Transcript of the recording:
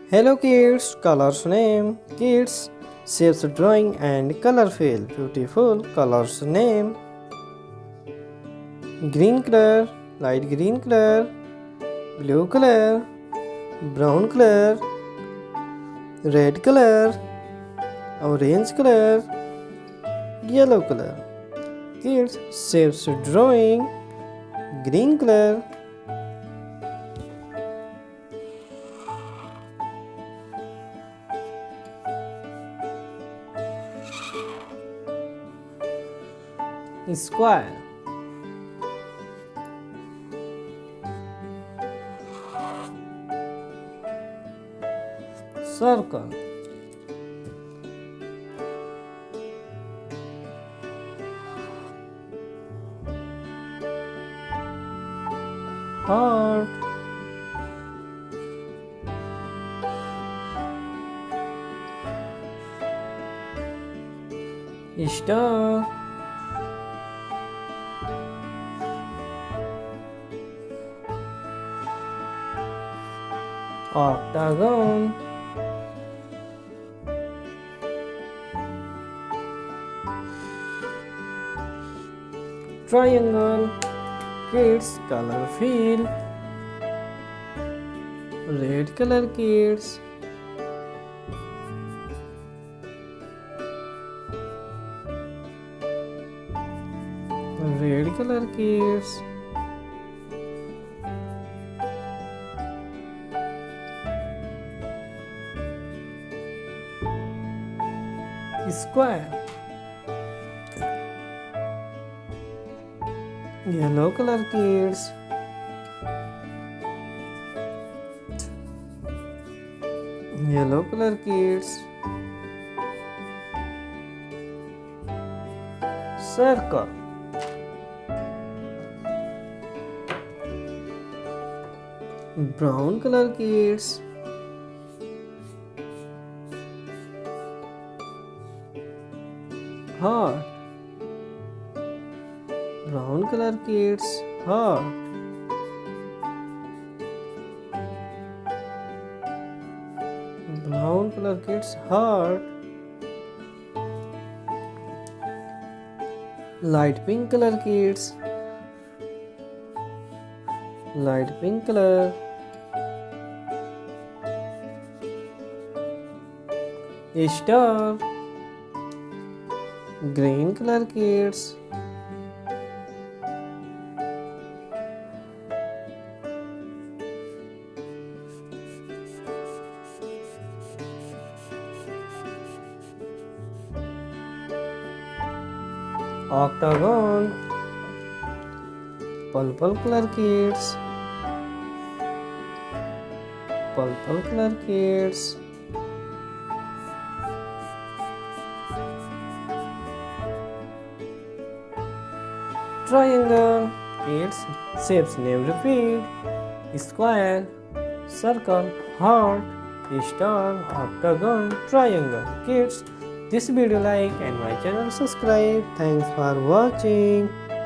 Hello kids, colors name. Kids, shapes drawing and color fill. Beautiful colors name. Green color, light green color, blue color, brown color, red color, orange color, yellow color. Kids, shapes drawing. Green color, square, circle, heart, star, octagon, triangle. Kids, color fill. Red color, kids. Red color, kids. Square. Yellow color, kids. Yellow color, kids. Circle. Brown color, kids. Heart. Brown color, kids. Heart. Brown color, kids. Heart. Light pink color, kids. Light pink color. Star. Green color, kids. Octagon. Purple color, kids. Purple color, kids. Triangle. Kids, shapes name repeat. Square, circle, heart, star, octagon, triangle. Kids, this video like and my channel subscribe. Thanks for watching.